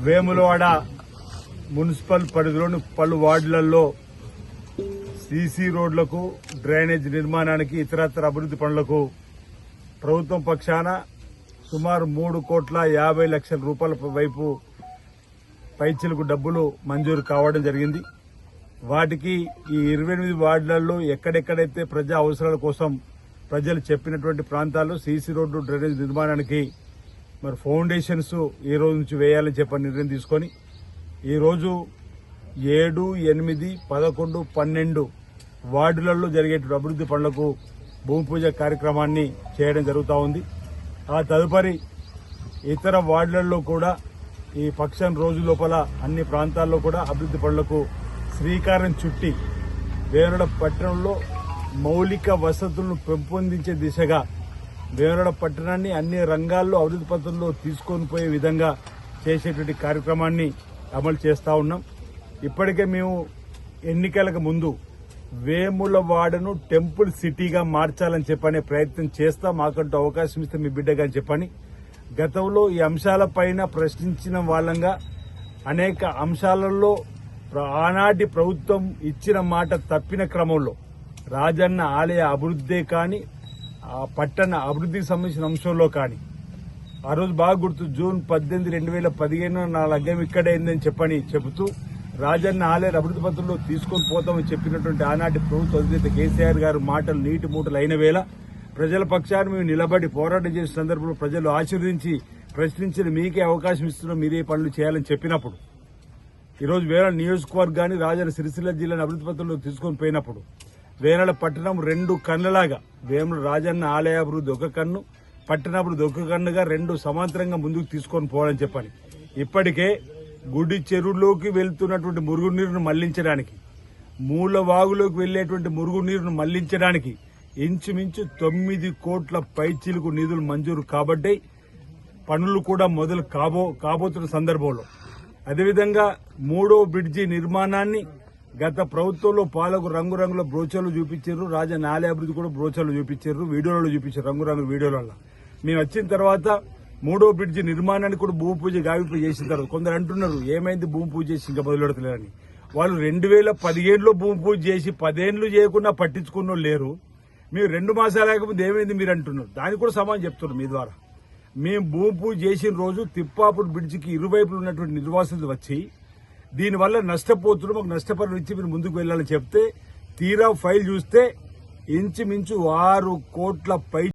Vemulawada municipal పరిధిలోని పలు వార్డులలో సీసీ రోడ్లకు డ్రైనేజ్ నిర్మాణానికి ఇతరత్ర అభివృద్ది పనులకు ప్రభుత్వం పక్షాన సుమారు 3,50,00,000 రూపాయల వైపు పైచిలకు డబ్బులు మంజూరు కావడం జరిగింది. వాటికి ఈ 28 వార్డులలో ఎక్కడెక్కడైతే ప్రజా అవసరాల కోసం ప్రజలు చెప్పినటువంటి ప్రాంతాల్లో సీసీ రోడ్డు డ్రైనేజ్ నిర్మాణానికి మరి ఫౌండేషన్స్ ఈ రోజు నుంచి వేయాలని చెప్పని నిర్ణయం తీసుకొని ఈరోజు 7, 8, 11, 12 వార్డులలో జరిగేటువంటి అభివృద్ది పనులకు భూమి పూజ కార్యక్రమాన్ని చేయడం జరుగుతూ ఉంది. ఆ తదుపరి ఇతర వార్డులలో కూడా ఈ పక్షం రోజు లోపల అన్ని ప్రాంతాల్లో కూడా అభివృద్ది పనులకు శ్రీకారం చుట్టి వేములవాడ పట్టణంలో మౌలిక వసతులను పెంపొందించే దిశగా వేములవాడ పట్టణాన్ని అన్ని రంగాల్లో అభివృద్ది పథంలో తీసుకొని పోయే విధంగా చేసేటువంటి కార్యక్రమాన్ని అమలు చేస్తా ఉన్నాం. ఇప్పటికే మేము ఎన్నికలకు ముందు వేములవాడను టెంపుల్ సిటీగా మార్చాలని చెప్పనే ప్రయత్నం చేస్తా, మాకంటూ అవకాశం ఇస్తే మీ బిడ్డగా చెప్పని గతంలో ఈ అంశాలపైన ప్రశ్నించిన వాళ్ళంగా అనేక అంశాలలో ఆనాటి ప్రభుత్వం ఇచ్చిన మాట తప్పిన క్రమంలో రాజన్న ఆలయ అభివృద్ధే కానీ ఆ పట్టణ అభివృద్ధికి సంబంధించిన అంశంలో కానీ ఆ రోజు బాగా గుర్తు జూన్ 18, 2015 నా లగ్గం ఇక్కడైందని చెబుతూ రాజన్న ఆలయ అభివృద్ధి పత్రంలో తీసుకొని పోతామని చెప్పినటువంటి ఆనాటి ప్రభుత్వ అధినేత కేసీఆర్ గారు మాటలు నీటి మూటలు అయిన వేళ ప్రజల పక్షాన్ని మేము నిలబడి పోరాటం చేసిన సందర్భంలో ప్రజలు ఆశీర్వదించి ప్రశ్నించిన మీకే అవకాశం ఇస్తున్నాం, మీరే పనులు చేయాలని చెప్పినప్పుడు ఈరోజు వేములవాడ నియోజకవర్గాన్ని రాజన్న సిరిసిల్ల జిల్లాను అభివృద్ధి పత్రంలో తీసుకొని పోయినప్పుడు వేములవాడ పట్టణం 2 కన్నులాగా వేములవాడ రాజన్న ఆలయ అభివృద్ధి ఒక కన్ను, పట్టణాభివృద్ధి ఒక కన్నుగా 2 సమాంతరంగా ముందుకు తీసుకొని పోవాలని చెప్పని ఇప్పటికే గుడి చెరువులోకి వెళ్తున్నటువంటి మురుగునీరును మళ్లించడానికి, మూలవాగులోకి వెళ్లేటువంటి మురుగునీరును మళ్లించడానికి ఇంచుమించు 9 కోట్ల పైచిలుకు నిధులు మంజూరు కాబట్టి పనులు కూడా మొదలు కాబోతున్న సందర్భంలో అదేవిధంగా 3వ బ్రిడ్జి నిర్మాణాన్ని గత ప్రభుత్వంలో పాలకు రంగురంగుల బ్రోచర్లు చూపించారు, రాజన్న ఆలయ అభివృద్ధి కూడా బ్రోచర్లు చూపించారు, వీడియోలలో చూపించారు, రంగురంగుల వీడియోలలో. మేము వచ్చిన తర్వాత 3వ బ్రిడ్జి నిర్మాణానికి కూడా భూమి పూజ గావింపు చేసిన తర్వాత కొందరు అంటున్నారు ఏమైంది భూమి పూజ చేసి ఇంకా మొదలెడతలేరని. వాళ్ళు 2015లో భూమి పూజ చేసి 10 ఏళ్లు చేయకుండా పట్టించుకున్న లేరు. మీరు 2 మాసాలు లేకపోతే ఏమైంది మీరు అంటున్నారు. దానికి కూడా సమాధానం చెప్తున్నారు మీ ద్వారా. మేము భూమి పూజ చేసిన రోజు తిప్పాపూర్ బ్రిడ్జికి ఇరువైపులు ఉన్నటువంటి నిర్వాసితులు వచ్చి దీనివల్ల నష్టపోతున్నారు, మాకు నష్టపరిహారం ఇచ్చి మీరు ముందుకు వెళ్లాలని చెప్తే తీరా ఫైల్ చూస్తే ఇంచుమించు 6 కోట్ల పై